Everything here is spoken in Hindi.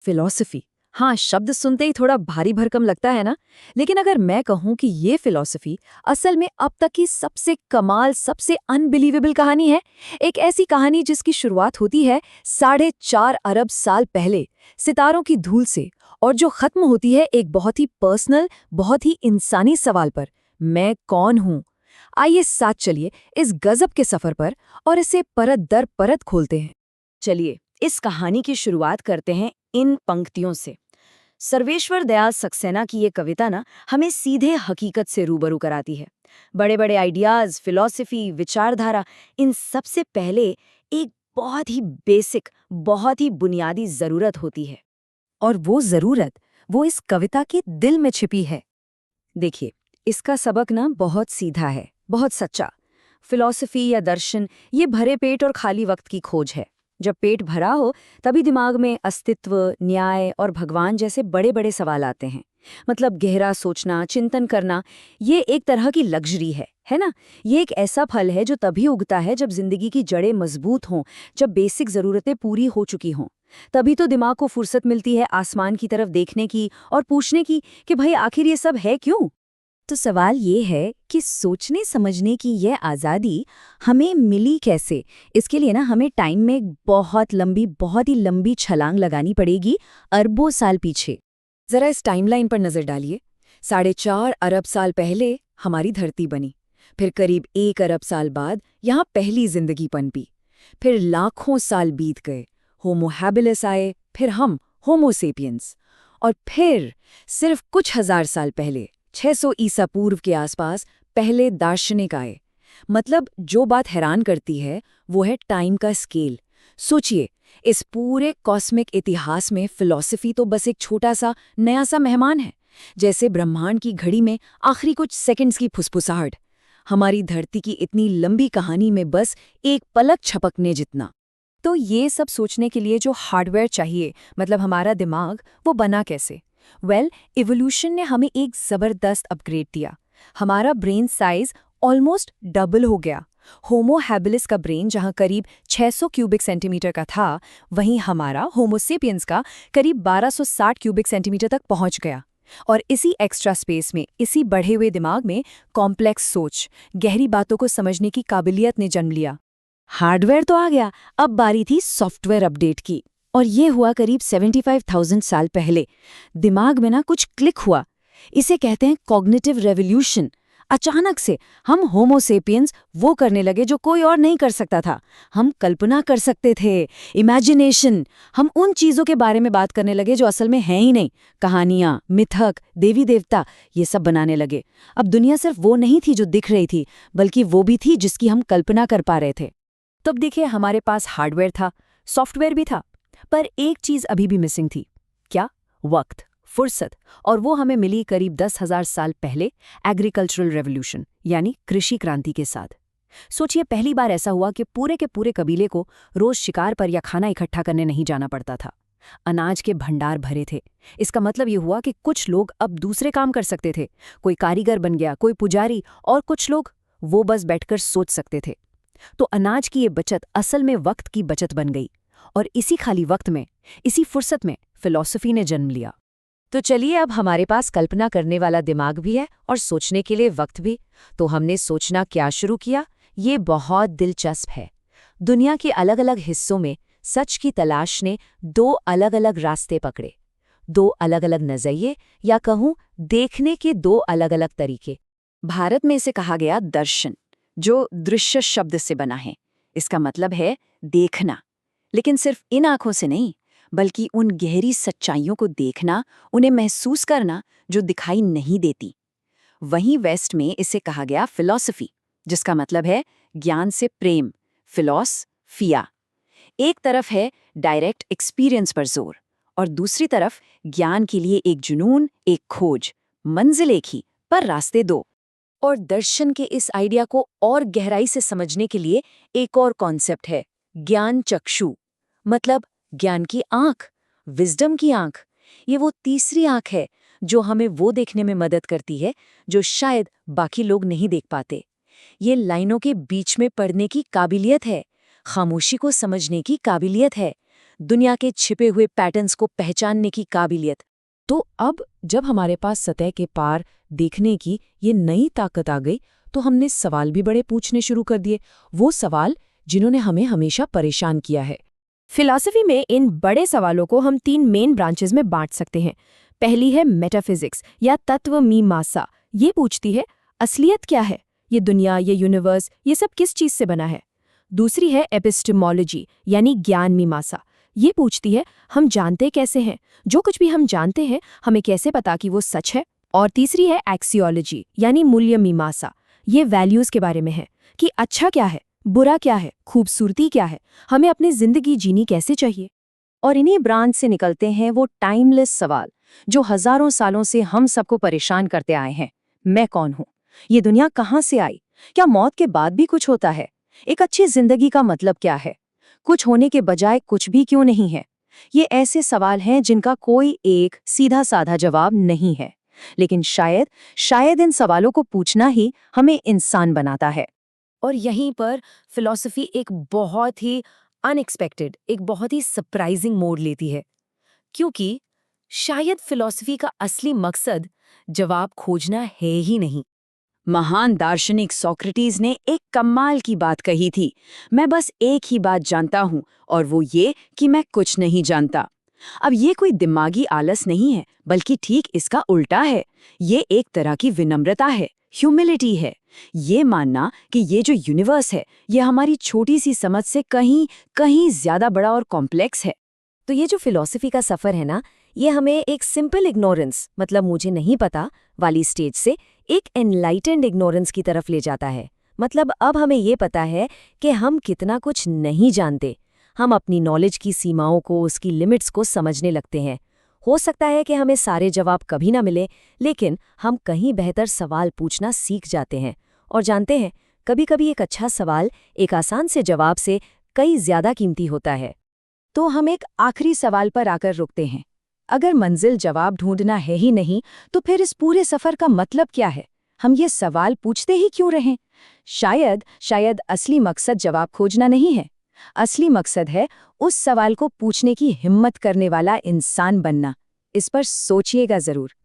फिलॉसफी। हाँ, शब्द सुनते ही थोड़ा भारी भरकम लगता है ना। लेकिन अगर मैं कहूँ कि ये फिलॉसफी असल में अब तक की सबसे कमाल, सबसे अनबिलीवेबल कहानी है। एक ऐसी कहानी जिसकी शुरुआत होती है 4.5 अरब साल पहले सितारों की धूल से, और जो खत्म होती है एक बहुत ही पर्सनल, बहुत ही इंसानी सवाल पर, मैं कौन हूँ। आइए साथ चलिए इस गजब के सफर पर और इसे परत दर परत खोलते हैं। चलिए इस कहानी की शुरुआत करते हैं इन पंक्तियों से। सर्वेश्वर दयाल सक्सेना की ये कविता ना हमें सीधे हकीकत से रूबरू कराती है। बड़े बड़े आइडियाज, फिलॉसफी, विचारधारा, इन सबसे पहले एक बहुत ही बेसिक, बहुत ही बुनियादी जरूरत होती है। और वो जरूरत, वो इस कविता के दिल में छिपी है। देखिए, इसका सबक ना बहुत सीधा है, बहुत सच्चा। फिलॉसफी या दर्शन, ये भरे पेट और खाली वक्त की खोज है। जब पेट भरा हो तभी दिमाग में अस्तित्व, न्याय और भगवान जैसे बड़े बड़े सवाल आते हैं। मतलब गहरा सोचना, चिंतन करना, ये एक तरह की लग्जरी है ना। ये एक ऐसा फल है जो तभी उगता है जब जिंदगी की जड़ें मजबूत हों, जब बेसिक ज़रूरतें पूरी हो चुकी हों। तभी तो दिमाग को फुर्सत मिलती है आसमान की तरफ देखने की और पूछने की कि भाई आखिर ये सब है क्यों। तो सवाल ये है कि सोचने समझने की यह आज़ादी हमें मिली कैसे। इसके लिए ना हमें टाइम में एक बहुत ही लंबी छलांग लगानी पड़ेगी, अरबों साल पीछे। जरा इस टाइमलाइन पर नजर डालिए। 4.5 अरब साल पहले हमारी धरती बनी। फिर करीब 1 अरब साल बाद यहाँ पहली जिंदगी पनपी। फिर लाखों साल बीत गए, होमो हैबिलिस आए, फिर हम, होमो सेपियंस। और फिर सिर्फ कुछ हजार साल पहले, 600 ईसा पूर्व के आसपास, पहले दार्शनिक आए। मतलब जो बात हैरान करती है वो है टाइम का स्केल। सोचिए, इस पूरे कॉस्मिक इतिहास में फिलॉसफी तो बस एक छोटा सा नया सा मेहमान है। जैसे ब्रह्मांड की घड़ी में आखिरी कुछ सेकंड्स की फुसफुसाहट। हमारी धरती की इतनी लंबी कहानी में बस एक पलक झपकने जितना। तो ये सब सोचने के लिए जो हार्डवेयर चाहिए, मतलब हमारा दिमाग, वो बना कैसे? इवोल्यूशन ने हमें एक जबरदस्त अपग्रेड दिया। हमारा ब्रेन साइज ऑलमोस्ट डबल हो गया। होमो हैबिलिस का ब्रेन जहां करीब 600 क्यूबिक सेंटीमीटर का था, वहीं हमारा होमो सेपियंस का करीब 1260 क्यूबिक सेंटीमीटर तक पहुंच गया। और इसी एक्स्ट्रा स्पेस में, इसी बढ़े हुए दिमाग में कॉम्प्लेक्स सोच, गहरी बातों को समझने की काबिलियत ने जन्म लिया। हार्डवेयर तो आ गया, अब बारी थी सॉफ्टवेयर अपडेट की। और ये हुआ करीब 75,000 साल पहले। दिमाग में ना कुछ क्लिक हुआ। इसे कहते हैं कॉग्निटिव रेवोल्यूशन। अचानक से हम होमो सेपियंस वो करने लगे जो कोई और नहीं कर सकता था। हम कल्पना कर सकते थे, इमेजिनेशन। हम उन चीज़ों के बारे में बात करने लगे जो असल में हैं ही नहीं। कहानियाँ, मिथक, देवी देवता, ये सब बनाने लगे। अब दुनिया सिर्फ वो नहीं थी जो दिख रही थी, बल्कि वो भी थी जिसकी हम कल्पना कर पा रहे थे। तब देखिए, हमारे पास हार्डवेयर था, सॉफ्टवेयर भी था, पर एक चीज अभी भी मिसिंग थी। क्या? वक्त, फुर्सत। और वो हमें मिली करीब 10,000 साल पहले, एग्रीकल्चरल रेवोल्यूशन यानी कृषि क्रांति के साथ। सोचिए, पहली बार ऐसा हुआ कि पूरे के पूरे कबीले को रोज शिकार पर या खाना इकट्ठा करने नहीं जाना पड़ता था। अनाज के भंडार भरे थे। इसका मतलब ये हुआ कि कुछ लोग अब दूसरे काम कर सकते थे। कोई कारीगर बन गया, कोई पुजारी, और कुछ लोग वो बस बैठकर सोच सकते थे। तो अनाज की ये बचत असल में वक्त की बचत बन गई। और इसी खाली वक्त में, इसी फुर्सत में फिलॉसफी ने जन्म लिया। तो चलिए, अब हमारे पास कल्पना करने वाला दिमाग भी है और सोचने के लिए वक्त भी। तो हमने सोचना क्या शुरू किया? ये बहुत दिलचस्प है। दुनिया के अलग अलग हिस्सों में सच की तलाश ने दो अलग अलग रास्ते पकड़े। दो अलग अलग नजरिए, या कहूँ देखने के दो अलग अलग तरीके। भारत में इसे कहा गया दर्शन, जो दृश्य शब्द से बना है। इसका मतलब है देखना। लेकिन सिर्फ इन आंखों से नहीं, बल्कि उन गहरी सच्चाइयों को देखना, उन्हें महसूस करना जो दिखाई नहीं देती। वहीं वेस्ट में इसे कहा गया फिलॉसफी, जिसका मतलब है ज्ञान से प्रेम, फिलॉसफिया। एक तरफ है डायरेक्ट एक्सपीरियंस पर जोर, और दूसरी तरफ ज्ञान के लिए एक जुनून, एक खोज। मंजिल एक ही, पर रास्ते दो। और दर्शन के इस आइडिया को और गहराई से समझने के लिए एक और कॉन्सेप्ट है, ज्ञान चक्षु। मतलब ज्ञान की आंख, विजडम की आंख। ये वो तीसरी आंख है जो हमें वो देखने में मदद करती है जो शायद बाकी लोग नहीं देख पाते। ये लाइनों के बीच में पढ़ने की काबिलियत है, खामोशी को समझने की काबिलियत है, दुनिया के छिपे हुए पैटर्न्स को पहचानने की काबिलियत। तो अब जब हमारे पास सतह के पार देखने की ये नई ताकत आ गई, तो हमने सवाल भी बड़े पूछने शुरू कर दिए, वो सवाल जिन्होंने हमें हमेशा परेशान किया है। फिलॉसफी में इन बड़े सवालों को हम 3 मेन ब्रांचेस में बांट सकते हैं। पहली है मेटाफिजिक्स या तत्व मीमांसा। ये पूछती है असलियत क्या है, ये दुनिया, ये यूनिवर्स, ये सब किस चीज से बना है। दूसरी है एपिस्टेमोलॉजी यानी ज्ञान मीमांसा। ये पूछती है हम जानते कैसे हैं, जो कुछ भी हम जानते हैं हमें कैसे पता कि वो सच है। और तीसरी है एक्सियोलॉजी यानी मूल्य मीमांसा। ये वैल्यूज के बारे में है कि अच्छा क्या है, बुरा क्या है, खूबसूरती क्या है, हमें अपनी जिंदगी जीनी कैसे चाहिए। और इन्हीं ब्रांच से निकलते हैं वो टाइमलेस सवाल जो हजारों सालों से हम सबको परेशान करते आए हैं। मैं कौन हूँ? ये दुनिया कहाँ से आई? क्या मौत के बाद भी कुछ होता है? एक अच्छी जिंदगी का मतलब क्या है? कुछ होने के बजाय कुछ भी क्यों नहीं है? ये ऐसे सवाल हैं जिनका कोई एक सीधा साधा जवाब नहीं है, लेकिन शायद इन सवालों को पूछना ही हमें इंसान बनाता है। और यहीं पर फिलॉसफी एक बहुत ही अनएक्सपेक्टेड, एक बहुत ही सरप्राइजिंग मोड़ लेती है, क्योंकि शायद फिलॉसफी का असली मकसद जवाब खोजना है ही नहीं। महान दार्शनिक सोक्रेटिस ने एक कमाल की बात कही थी, मैं बस एक ही बात जानता हूँ और वो ये कि मैं कुछ नहीं जानता। अब ये कोई दिमागी आलस नहीं है, बल्कि ठीक इसका उल्टा है। ये एक तरह की विनम्रता है, ह्यूमिलिटी है। ये मानना कि ये जो यूनिवर्स है ये हमारी छोटी सी समझ से कहीं कहीं ज्यादा बड़ा और कॉम्प्लेक्स है। तो ये जो फिलॉसफी का सफर है ना, ये हमें एक सिंपल इग्नोरेंस, मतलब मुझे नहीं पता वाली स्टेज से एक एनलाइटेंड इग्नोरेंस की तरफ ले जाता है। मतलब अब हमें ये पता है कि हम कितना कुछ नहीं जानते। हम अपनी नॉलेज की सीमाओं को, उसकी लिमिट्स को समझने लगते हैं। हो सकता है कि हमें सारे जवाब कभी ना मिले, लेकिन हम कहीं बेहतर सवाल पूछना सीख जाते हैं। और जानते हैं, कभी-कभी एक अच्छा सवाल एक आसान से जवाब से कई ज्यादा कीमती होता है। तो हम एक आखिरी सवाल पर आकर रुकते हैं। अगर मंजिल जवाब ढूंढना है ही नहीं, तो फिर इस पूरे सफर का मतलब क्या है? हम ये सवाल पूछते ही क्यों रहें? शायद असली मकसद जवाब खोजना नहीं है। असली मकसद है उस सवाल को पूछने की हिम्मत करने वाला इंसान बनना। इस पर सोचिएगा जरूर।